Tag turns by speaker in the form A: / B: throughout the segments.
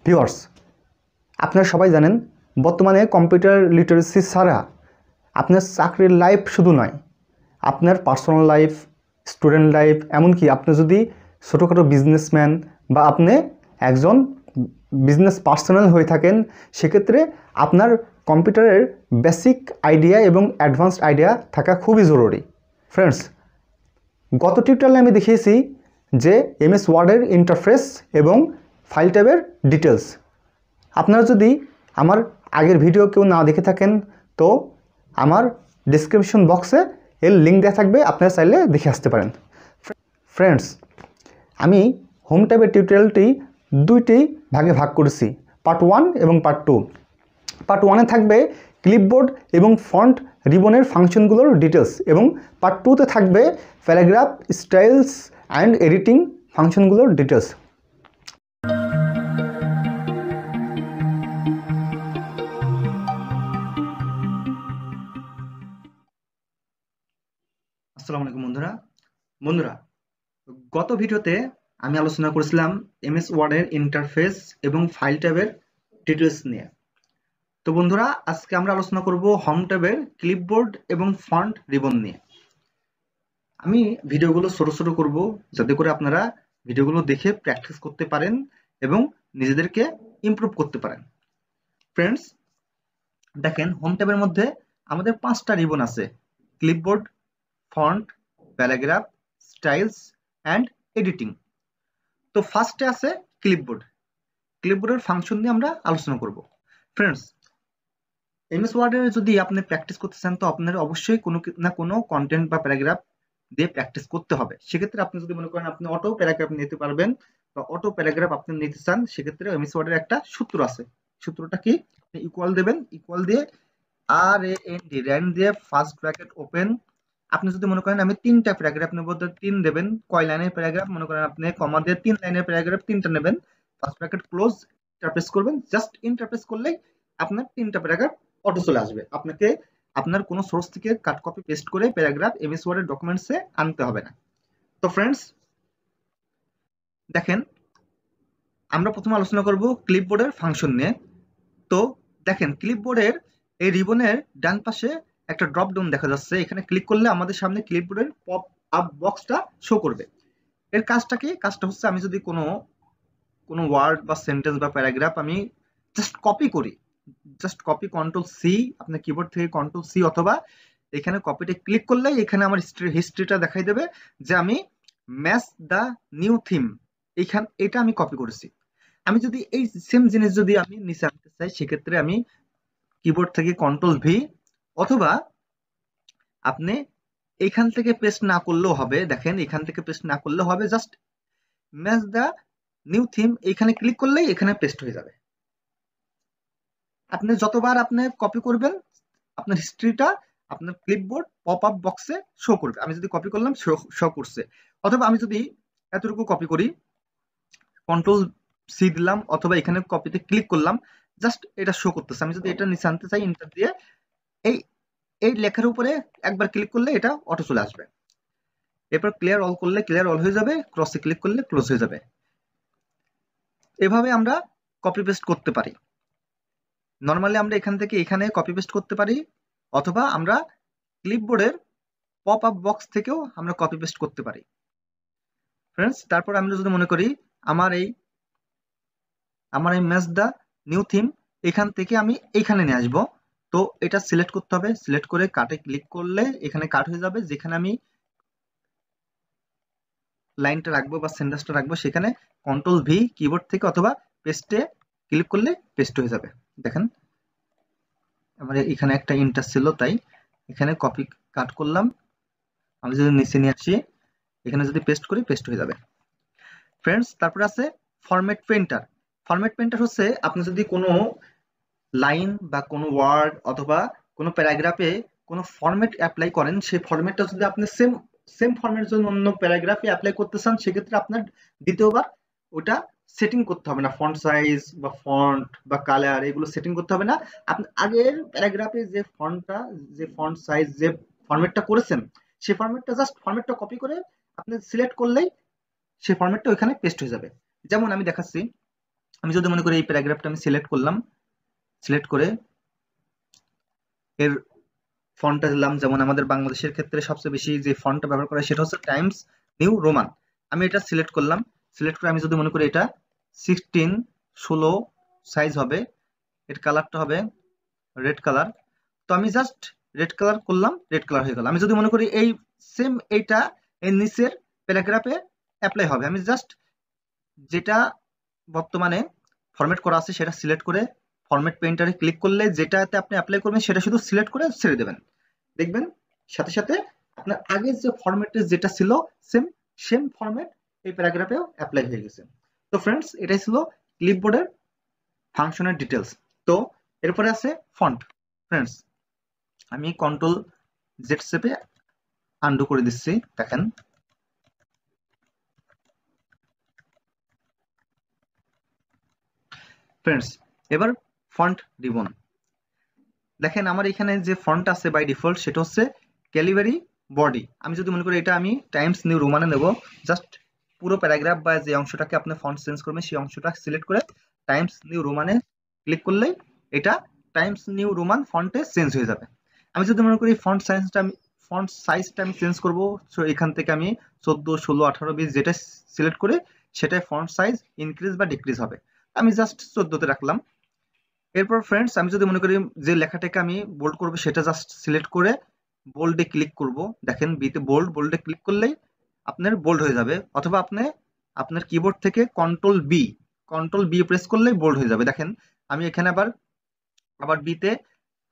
A: Viewers, আপনারা সবাই জানেন বর্তমানে কম্পিউটার লিটারেসি ছাড়া আপনার চাকরির লাইফ শুধু নয়, আপনার পার্সোনাল লাইফ, স্টুডেন্ট লাইফ, এমনকি আপনি যদি ছোটোখাটো বিজনেসম্যান বা আপনি একজন বিজনেস পার্সোনাল হয়ে থাকেন, সেক্ষেত্রে আপনার কম্পিউটারের বেসিক আইডিয়া এবং অ্যাডভান্সড আইডিয়া থাকা খুবই জরুরি। ফ্রেন্ডস, গত টিউটোরিয়ালে আমি দেখিয়েছি যে এমএস ওয়ার্ডের ইন্টারফেস এবং ফাইল ট্যাবের ডিটেলস। আপনারা যদি আমার আগের ভিডিও কেউ না দেখে থাকেন তো আমার ডেসক্রিপশন বক্সে এর লিঙ্ক দেওয়া থাকবে, আপনারা চাইলে দেখে আসতে পারেন। ফ্রেন্ডস, আমি হোম ট্যাবের টিউটোরিয়ালটি দুইটি ভাগে ভাগ করেছি, পার্ট 1 এবং পার্ট 2। পার্ট 1-এ থাকবে ক্লিপবোর্ড এবং ফন্ট রিবনের ফাংশনগুলোর ডিটেলস, এবং পার্ট 2-তে থাকবে প্যারাগ্রাফ, স্টাইলস অ্যান্ড এডিটিং ফাংশনগুলোর ডিটেলস। আসসালামু আলাইকুম বন্ধুরা, গত ভিডিওতে আমি আলোচনা করেছিলাম এমএস ওয়ার্ডের ইন্টারফেস এবং ফাইল ট্যাবের ডিটেলস নিয়ে। তো বন্ধুরা, আজকে আমরা আলোচনা করব হোম ট্যাবের ক্লিপবোর্ড এবং ফন্ট রিবন নিয়ে। আমি ভিডিওগুলো ছোট ছোট করব যাতে করে আপনারা ভিডিওগুলো দেখে প্র্যাকটিস করতে পারেন এবং নিজেদেরকে ইমপ্রুভ করতে পারেন। ফ্রেন্ডস, দেখেন, হোম ট্যাবের মধ্যে আমাদের 5টা রিবন আছে: clipboard, font, paragraph, styles and editing. তো ফার্স্টে আছে ক্লিপবোর্ড। ক্লিপবোর্ডের ফাংশন নিয়ে আমরা আলোচনা করব। ফ্রেন্ডস, এমএস ওয়ার্ডের যদি আপনি প্র্যাকটিস করতে চান তো আপনার অবশ্যই কোনো না কোনো কন্টেন্ট বা প্যারাগ্রাফ দিয়ে প্র্যাকটিস করতে হবে। সেক্ষেত্রে আপনি যদি মনে করেন আপনি অটো প্যারাগ্রাফ নিতে পারবেন বা অটো প্যারাগ্রাফ আপনি নিতে চান, সেক্ষেত্রে এমএস ওয়ার্ডের একটা সূত্র আছে। সূত্রটা কি? ইকুয়াল দেবেন, ইকুয়াল দিয়ে র্যান্ড দিয়ে ফার্স্ট ব্র্যাকেট ওপেন। আপনি যদি মনে করেন আমি 3টা প্যারাগ্রাফ নেব তো 3 দেবেন। কয় লাইনের প্যারাগ্রাফ? মনে করেন আপনি কমা দিয়ে 3 লাইনের প্যারাগ্রাফ 3টা নেবেন। ফার্স্ট ব্র্যাকেট ক্লোজ, ইন্টারপ্রেস করবেন। জাস্ট ইন্টারপ্রেস করলেই আপনার 3টা প্যারাগ্রাফ অটো চলে আসবে। আপনাকে আপনার কোনো সোর্স থেকে কাট কপি পেস্ট করে প্যারাগ্রাফ এমএস ওয়ার্ডের ডকুমেন্টসে আনতে হবে না। তো ফ্রেন্ডস, দেখেন, আমরা প্রথমে আলোচনা করব ক্লিপবোর্ডের ফাংশন নিয়ে। তো দেখেন, ক্লিপবোর্ডের এই রিবনের ডান পাশে একটা ড্রপ ডাউন দেখা যাচ্ছে। এখানে ক্লিক করলে আমাদের সামনে ক্লিপবোর্ডের পপ আপ বক্সটা শো করবে। এর কাজটা কি? কাজটা হচ্ছে আমি যদি কোনো ওয়ার্ড বা সেন্টেন্স বা প্যারাগ্রাফ আমি জাস্ট কপি করি, জাস্ট কপি কন্ট্রোল সি, আপনার কিবোর্ড থেকে কন্ট্রোল সি, অথবা এখানে কপিতে ক্লিক করলেই এখানে আমার হিস্ট্রিটা দেখাই দেবে যে আমি ম্যাচ দ্য নিউ থিম এটা আমি কপি করেছি। আমি যদি এই সেম জিনিস যদি আমি নিচে আনতে চাই, সেক্ষেত্রে আমি কিবোর্ড থেকে কন্ট্রোল ভি, অথবা আপনি এখান থেকে পেস্ট না করলেও হবে। দেখেন, এখান থেকে পেস্ট না করলেও হবে, just match the new theme এখানে ক্লিক করলেই এখানে পেস্ট হয়ে যাবে। আপনি যতবার আপনি কপি করবেন আপনার হিস্ট্রিটা আপনার ক্লিপবোর্ড পপ আপ বক্সে শো করবে। আমি যদি কপি করলাম, শো করছে। অথবা আমি যদি এতটুকু কপি করি, কন্ট্রোল সি দিলাম, অথবা এখানে কপিতে ক্লিক করলাম, জাস্ট এটা শো করতেছে। আমি যদি এটা নিচে আনতে চাই, ইন্টার দিয়ে এই এই লেখার উপরে একবার ক্লিক করলে এটা অটো চলে আসবে। এরপর ক্লিয়ার অল করলে ক্লিয়ার অল হয়ে যাবে, ক্রসে ক্লিক করলে ক্লোজ হয়ে যাবে। এভাবে আমরা কপি পেস্ট করতে পারি। নর্মালি আমরা এখান থেকে এখানে কপি পেস্ট করতে পারি, অথবা আমরা ক্লিপবোর্ডের পপ আপ বক্স থেকেও আমরা কপি পেস্ট করতে পারি। ফ্রেন্ডস, তারপর আমরা যদি মনে করি আমার এই ম্যাচ দ্য নিউ থিম এখান থেকে আমি এইখানে নিয়ে আসবো, তো এটা সিলেক্ট করতে হবে। সিলেক্ট করে কাটে ক্লিক করলে এখানে কাট হয়ে যাবে। যেখানে আমি লাইনটা রাখবো বা সেন্টেন্সটা রাখবো, সেখানে কন্ট্রোল ভি কিবোর্ড থেকে অথবা পেস্টে ক্লিক করলে পেস্ট হয়ে যাবে। দেখেন, আমার এখানে একটা ইন্টার ছিল, তাই এখানে কপি কাট করলাম। আমি যদি নিচে নিয়ে আসি, এখানে যদি পেস্ট করি, পেস্ট হয়ে যাবে। ফ্রেন্ডস, তারপরে আছে ফরম্যাট পেইন্টার। ফরম্যাট পেইন্টার হচ্ছে আপনি যদি কোনো লাইন বা কোনো ওয়ার্ড অথবা কোনো প্যারাগ্রাফে কোনো ফরম্যাট অ্যাপ্লাই করেন, সেই ফরম্যাটটা যদি আপনি সেম ফরম্যাট যদি অন্য প্যারাগ্রাফে অ্যাপ্লাই করতে চান, সেক্ষেত্রে আপনার দ্বিতীয়বার ওটা সেটিং করতে হবে না। ফন্ট সাইজ বা ফন্ট বা কালার এগুলো সেটিং করতে হবে না। আপনি আগের প্যারাগ্রাফে যে ফন্ট সাইজ, যে ফরম্যাটটা করেছেন, সেই ফরম্যাটটা জাস্ট ফরম্যাটটা কপি করে আপনি সিলেক্ট করলেই সেই ফরম্যাটটা ওইখানে পেস্ট হয়ে যাবে। যেমন আমি দেখাচ্ছি, আমি যদি মনে করি এই প্যারাগ্রাফটা আমি সিলেক্ট করলাম, সিলেক্ট করে এর ফন্টটা দিলাম, যেমন আমাদের বাংলাদেশের ক্ষেত্রে সবচেয়ে বেশি যে ফন্টটা ব্যবহার করা হয় সেটা হচ্ছে টাইমস নিউ রোমান। আমি এটা সিলেক্ট করলাম, সিলেক্ট করে আমি যদি মনে করি এটা 16 সাইজ হবে, এর কালারটা হবে রেড কালার। তো আমি জাস্ট রেড কালার করলাম, রেড কালার হয়ে গেল। আমি যদি মনে করি এই সেম এইটা এর নিচের প্যারাগ্রাফে অ্যাপ্লাই হবে, আমি জাস্ট যেটা বর্তমানে ফরম্যাট করা আছে সেটা সিলেক্ট করে ফরম্যাট পেইন্টারে ক্লিক করলে যেটাতে আপনি অ্যাপ্লাই করবেন সেটা শুধু সিলেক্ট করে ছেড়ে দেবেন, দেখবেন সাথে সাথে আপনার আগের যে ফরম্যাটে যেটা ছিল সেম সেম ফরম্যাট এই প্যারাগ্রাফেও অ্যাপ্লাই হয়ে গেছে। তো ফ্রেন্ডস, এটাই ছিল ক্লিপবোর্ডের ফাংশনের ডিটেলস। তো এরপরে আছে ফন্ট। ফ্রেন্ডস, আমি কন্ট্রোল জেড চেপে আন্ডু করে দিচ্ছি, দেখেন ফ্রেন্ডস। এবার ফন্ট রিবন, দেখেন আমার এখানে যে ফন্ট আছে বাই ডিফল্ট সেটা হচ্ছে ক্যালিবারি বডি। আমি যদি মনে করি এটা আমি টাইমস নিউ রোমানে নেব, জাস্ট পুরো প্যারাগ্রাফ বা যে অংশটাকে আপনি ফন্ট চেঞ্জ করবেন সেই অংশটা সিলেক্ট করে টাইমস নিউ রোমানে ক্লিক করলেই এটা টাইমস নিউ রোমান ফন্টে চেঞ্জ হয়ে যাবে। আমি যদি মনে করি ফন্ট সাইজটা আমি চেঞ্জ করব, সো এখান থেকে আমি 14, 16, 18, 20 যেটা সিলেক্ট করে সেটাই ফন্ট সাইজ ইনক্রিজ বা ডিক্রিজ হবে। আমি জাস্ট 14তে রাখলাম। এরপর ফ্রেন্ডস, আমি যদি মনে করি যে লেখাটাকে আমি বোল্ড করব সেটা জাস্ট সিলেক্ট করে বোল্ডে ক্লিক করব, দেখেন বিতে বোল্ডে ক্লিক করলেই আপনার বোল্ড হয়ে যাবে, অথবা আপনি আপনার কিবোর্ড থেকে কন্ট্রোল বি প্রেস করলেই বোল্ড হয়ে যাবে। দেখেন আমি এখানে আবার বিতে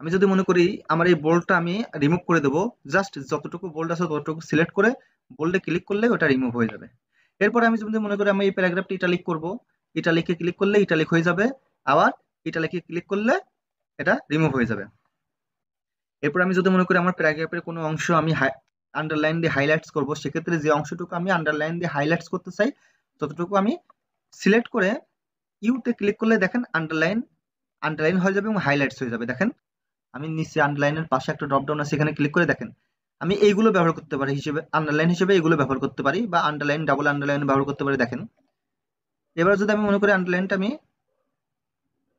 A: আমি যদি মনে করি আমার এই বোল্ডটা আমি রিমুভ করে দেবো, জাস্ট যতটুকু বোল্ড আছে ততটুকু সিলেক্ট করে বোল্ডে ক্লিক করলে ওটা রিমুভ হয়ে যাবে। এরপরে আমি যদি মনে করি আমি এই প্যারাগ্রাফটি ইটালিক করব, ইটালিকে ক্লিক করলে ইটালিক হয়ে যাবে, আবার ইটালিকে ক্লিক করলে এটা রিমুভ হয়ে যাবে। এরপর আমি যদি মনে করি আমার প্যারাগ্রাফের কোনো অংশ আমি আন্ডারলাইন দিয়ে হাইলাইটস করব, সেক্ষেত্রে যে অংশটুকু আমি আন্ডারলাইন দিয়ে হাইলাইটস করতে চাই ততটুকু আমি সিলেক্ট করে ইউতে ক্লিক করলে দেখেন আন্ডারলাইন হয়ে যাবে এবং হাইলাইটস হয়ে যাবে। দেখেন আমি নিচে আন্ডারলাইনের পাশে একটা ড্রপ ডাউন আছে, এখানে ক্লিক করে দেখেন আমি এইগুলো ব্যবহার করতে পারি হিসেবে, আন্ডারলাইন হিসেবে এগুলো ব্যবহার করতে পারি, বা আন্ডারলাইন ডাবল আন্ডারলাইন ব্যবহার করতে পারি। দেখেন এবার যদি আমি মনে করি আন্ডারলাইনটা আমি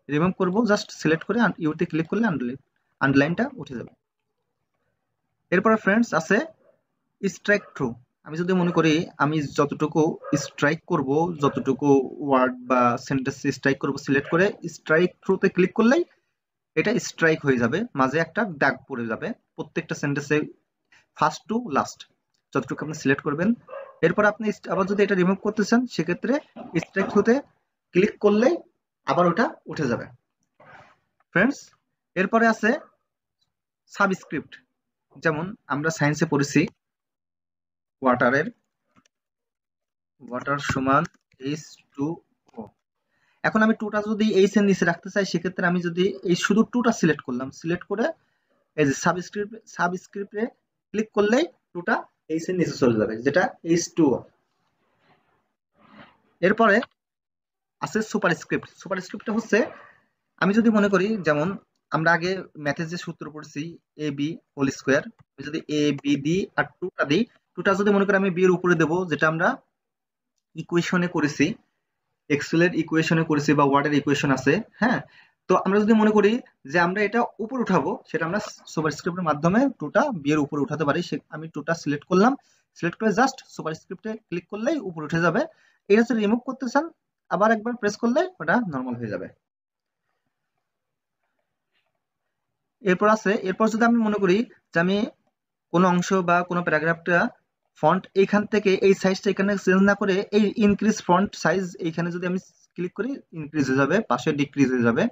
A: রিমুভ করব, জাস্ট সিলেক্ট করে ইউতে ক্লিক করলে আন্ডারলাইনটা উঠে যাবে। এরপরে ফ্রেন্ডস আছে স্ট্রাইক থ্রু। আমি যদি মনে করি আমি যতটুকু স্ট্রাইক করব, যতটুকু ওয়ার্ড বা সেন্টেন্স স্ট্রাইক করব, সিলেক্ট করে স্ট্রাইক থ্রুতে ক্লিক করলেই এটা স্ট্রাইক হয়ে যাবে, মাঝে একটা দাগ পড়ে যাবে প্রত্যেকটা সেন্টেন্সে ফার্স্ট টু লাস্ট যতটুকু আপনি সিলেক্ট করবেন। এরপর আপনি আবার যদি এটা রিমুভ করতে চান সেক্ষেত্রে স্ট্রাইক থ্রুতে ক্লিক করলেই আবার ওটা উঠে যাবে। ফ্রেন্ডস, এরপরে আছে সাবস্ক্রিপ্ট। যেমন আমরা সায়েন্সে পড়েছি ওয়াটার সমান H2O। এখন আমি টুটা যদি এইচ এর নিচে রাখতে চাই সেক্ষেত্রে আমি যদি এই শুধু টুটা সিলেক্ট করলাম, সিলেক্ট করে এই যে সাবস্ক্রিপ্টে ক্লিক করলেই টুটা এইচ এর নিচে চলে যাবে, যেটা H2O। এরপরে আছে সুপারস্ক্রিপ্টটা হচ্ছে আমি যদি মনে করি, যেমন আমরা আগে ম্যাথের যে সূত্র পড়ছি এ বি হোল স্কোয়ার, যদি এ বি দিই আর টুটা দিই, টুটা যদি মনে করি আমি বি এর উপরে দেবো, যেটা আমরা ইকুয়েশনে করেছি, এক্সেলের ইকুয়েশনে করেছি বা ওয়ার্ডের ইকুয়েশন আছে, হ্যাঁ। তো আমরা যদি মনে করি যে আমরা এটা উপরে উঠাবো, সেটা আমরা সুপারস্ক্রিপ্টের মাধ্যমে টুটা বি এর উপরে উঠাতে পারি। আমি টুটা সিলেক্ট করলাম, সিলেক্ট করে জাস্ট সুপারস্ক্রিপ্টে ক্লিক করলেই উপরে উঠে যাবে। এটা যদি রিমুভ করতে চান আবার একবার প্রেস করলে ওটা নর্মাল হয়ে যাবে। এরপর যদি আমি মনে করি যে আমি কোনো অংশ বা কোনো প্যারাগ্রাফটা ফন্ট এইখান থেকে এই সাইজটা এখানে চেঞ্জ না করে এই ইনক্রিজ ফন্ট সাইজ এইখানে যদি আমি ক্লিক করি ইনক্রিজ হয়ে যাবে, পাশে ডিক্রিজ হয়ে যাবে।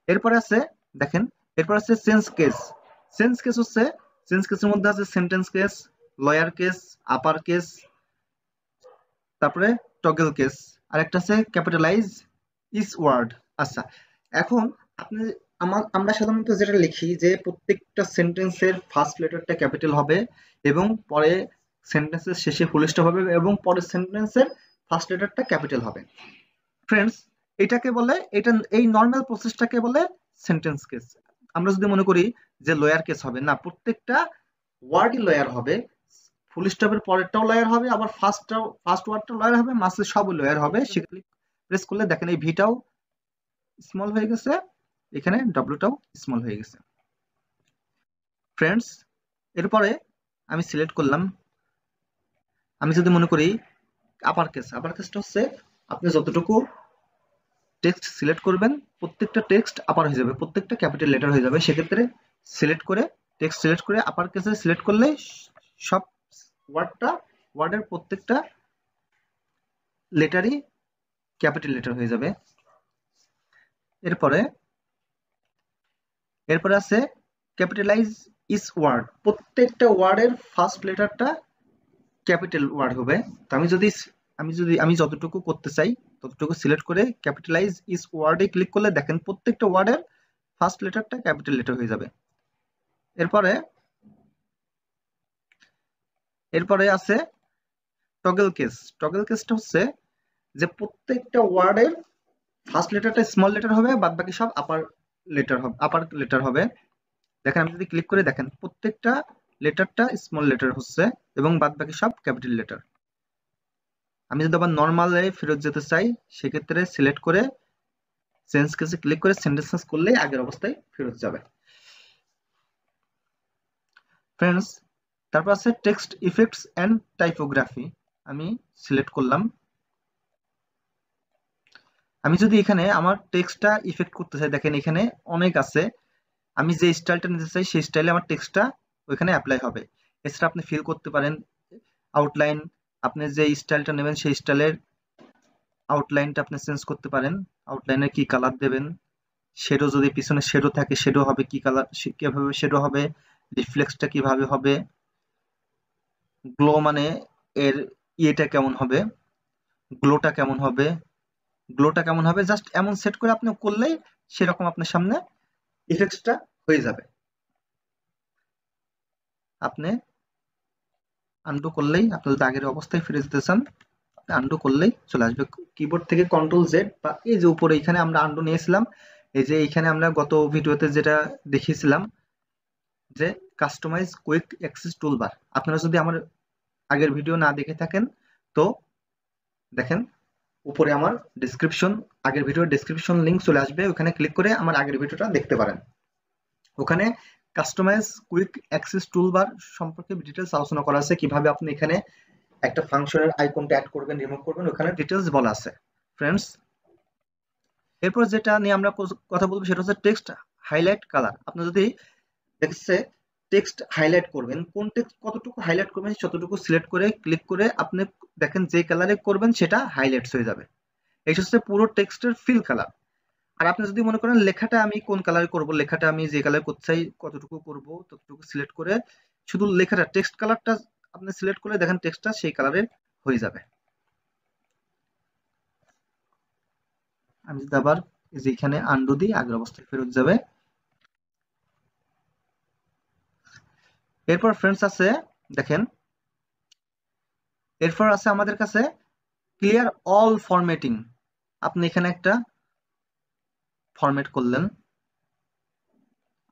A: এরপরে আছে দেখেন, এরপর আছে চেঞ্জ কেস হচ্ছে চেঞ্জ কেসের মধ্যে আছে sentence case, lower case, upper case, তারপরে টগল কেস, আর একটা আছে ক্যাপিটালাইজ ইচ ওয়ার্ড। আচ্ছা, এখন আপনি আমরা সাধারণত যেটা লিখি যে প্রত্যেকটা সেন্টেন্সের ফার্স্ট লেটারটা ক্যাপিটাল হবে এবং পরে সেন্টেন্সের শেষে ফুল স্টপ হবে এবং পরের সেন্টেন্সের ফার্স্ট লেটারটা ক্যাপিটাল হবে। ফ্রেন্ডস, এটাকে বলে এই নর্মাল প্রসেসটাকে বলে সেন্টেন্স কেস। আমরা যদি মনে করি যে লয়ার কেস হবে, না, প্রত্যেকটা ওয়ার্ডই লয়ার হবে, ফুল স্টপের পরেরটাও লয়ার হবে, আবার ফার্স্ট ওয়ার্ডটাও লয়ার হবে, মাঝে সব লয়ার হবে, সেগুলি প্রেস করলে দেখেন এই ভিটাও স্মল হয়ে গেছে, এখানে ডব্লিউটাও স্মল হয়ে গেছে। ফ্রেন্ডস, এরপরে আমি সিলেক্ট করলাম, আমি যদি মনে করি আপার কেসটা হচ্ছে আপনি যতটুকু টেক্সট সিলেক্ট করবেন প্রত্যেকটা টেক্সট আপার হয়ে যাবে, প্রত্যেকটা ক্যাপিটাল লেটার হয়ে যাবে। সেক্ষেত্রে টেক্সট সিলেক্ট করে আপার কেসে সিলেক্ট করলে সব ওয়ার্ডের প্রত্যেকটা লেটারই ক্যাপিটাল লেটার হয়ে যাবে। এরপরে আছে ক্যাপিটালাইজ ইচ ওয়ার্ড, প্রত্যেকটা ওয়ার্ডের ফার্স্ট লেটারটা ক্যাপিটাল ওয়ার্ড হবে। তো আমি যতটুকু করতে চাই ততটুকু সিলেক্ট করে ক্যাপিটালাইজ ইচ ওয়ার্ডে ক্লিক করলে দেখেন প্রত্যেকটা ওয়ার্ডের ফার্স্ট লেটারটা ক্যাপিটাল লেটার হয়ে যাবে। এরপরে আছে টগল কেসটা হচ্ছে যে প্রত্যেকটা ওয়ার্ডের ফার্স্ট লেটারটা স্মল লেটার হবে, বাদ বাকি সব আপার লেটার হবে। দেখেন আমি যদি ক্লিক করে দেখেন প্রত্যেকটা লেটারটা স্মল লেটার হচ্ছে এবং বাদ বাকি সব ক্যাপিটাল লেটার। আমি যদি আবার নর্মালে ফেরত যেতে চাই সেক্ষেত্রে সিলেক্ট করে চেঞ্জ কেসে ক্লিক করে সেন্টেন্স করলেই আগের অবস্থায় ফেরত যাবে। ফ্রেন্ডস, তারপর আছে টেক্সট ইফেক্টস এন্ড টাইপোগ্রাফি, আমি সিলেক্ট করলাম। আমি যদি এখানে আমার টেক্সটটা ইফেক্ট করতে চাই দেখেন এখানে অনেক আছে, আমি যে স্টাইলটা নিতে চাই সেই স্টাইলে আমার টেক্সটটা ওইখানে অ্যাপ্লাই হবে। এছাড়া আপনি ফিল করতে পারেন আউটলাইন, আপনি যে স্টাইলটা নেবেন সেই স্টাইলের আউটলাইনটা আপনি চেঞ্জ করতে পারেন, আউটলাইনে কি কালার দেবেন, শেডো যদি পিছনে শেডো থাকে শেডো হবে কি কালার, কিভাবে শেডো হবে, রিফ্লেক্সটা কিভাবে হবে, গ্লো মানে এর ইয়েটা কেমন হবে, গ্লোটা কেমন হবে জাস্ট এমন সেট করে আপনি করলেই সেরকম আপনার সামনে ইফেক্টসটা হয়ে যাবে। আপনি আনডু করলেই, আপনি যদি আগের অবস্থায় ফিরে যেতে চান আপনি আনডু করলেই চলে আসবে। কিবোর্ড থেকে কন্ট্রোল জেড বা এই যে উপরে এখানে আমরা আনডু নিয়েছিলাম, এই যে এখানে আমরা গত ভিডিওতে যেটা দেখিয়েছিলাম যে কাস্টমাইজ কুইক অ্যাক্সেস টুলবার, আপনারা যদি আমার আগের ভিডিও না দেখে থাকেন তো দেখেন উপরে আমার আগের ভিডিওর ডেসক্রিপশন লিংক চলে আসবে, ওখানে ক্লিক করে আমার আগের ভিডিওটা দেখতে পারেন। ওখানে কাস্টমাইজ কুইক অ্যাক্সেস টুলবার সম্পর্কে ডিটেলস আলোচনা করা আছে, কিভাবে আপনি এখানে একটা ফাংশনের আইকনটা অ্যাড করবেন রিমুভ করবেন ওখানে ডিটেলস বলা আছে। ফ্রেন্ডস, এরপর যেটা নিয়ে আমরা কথা বলবো সেটা হচ্ছে টেক্সট হাইলাইট কালার। আপনি যদি দেখছে টেক্সট হাইলাইট করবেন, কোন টেক্সট কতটুকু হাইলাইট করবেন ততটুকু সিলেক্ট করে ক্লিক করে আপনি দেখেন যে কালারে করবেন সেটা হাইলাইটস হয়ে যাবে। এই হচ্ছে পুরো টেক্সটের ফিল কালার। আর আপনি যদি মনে করেন লেখাটা আমি কোন কালারে করব, লেখাটা আমি যে কালার করতে চাই কতটুকু করব ততটুকু সিলেক্ট করে শুধু লেখাটা টেক্সট কালারটা আপনি সিলেক্ট করে দেখেন টেক্সটটা সেই কালারের হয়ে যাবে। আমি যদি আবার এই যে এখানে আনডু দিই আগের অবস্থায় ফেরত যাবে। এরপর ফ্রেন্ডস আছে দেখেন, এরপর আছে আমাদের কাছে ক্লিয়ার অল ফরম্যাটিং। আপনি এখানে একটা ফরম্যাট করলেন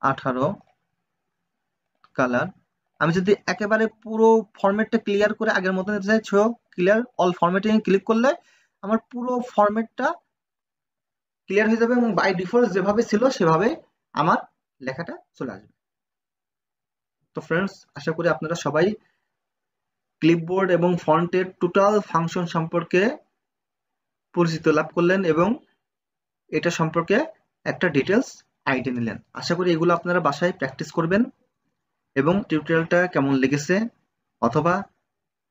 A: 18 কালার, আমি যদি একেবারে পুরো ফরম্যাটটা ক্লিয়ার করে আগের মতো নিতে চাই ক্লিয়ার অল ফরম্যাটিং ক্লিক করলে আমার পুরো ফরম্যাটটা ক্লিয়ার হয়ে যাবে এবং বাই ডিফল্ট যেভাবে ছিল সেভাবে আমার লেখাটা চলে আসবে। তো ফ্রেন্ডস, আশা করি আপনারা সবাই ক্লিপবোর্ড এবং ফন্টের টোটাল ফাংশন সম্পর্কে পরিচিত লাভ করলেন এবং এটা সম্পর্কে একটা ডিটেলস আইডিয়া নিলেন। আশা করি এগুলো আপনারা বাসায় প্র্যাকটিস করবেন এবং টিউটোরিয়ালটা কেমন লেগেছে অথবা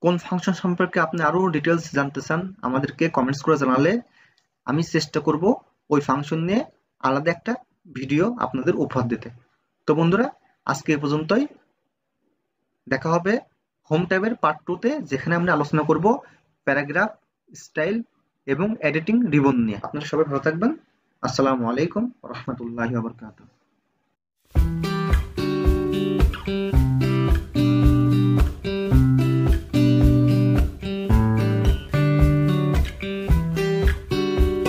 A: কোন ফাংশন সম্পর্কে আপনি আরো ডিটেলস জানতে চান আমাদেরকে কমেন্টস করে জানালে আমি চেষ্টা করব ওই ফাংশন নিয়ে আলাদা একটা ভিডিও আপনাদের উপহার দিতে। তো বন্ধুরা, আজকে এই পর্যন্তই, দেখা হবে হোম ট্যাবের পার্ট 2 তে, যেখানে আমরা আলোচনা করব প্যারাগ্রাফ, স্টাইল এবং এডিটিং রিবন নিয়ে। আপনারা সবাই ভালো থাকবেন। আসসালামু আলাইকুম ওয়া রাহমাতুল্লাহি ওয়া বারাকাতুহু।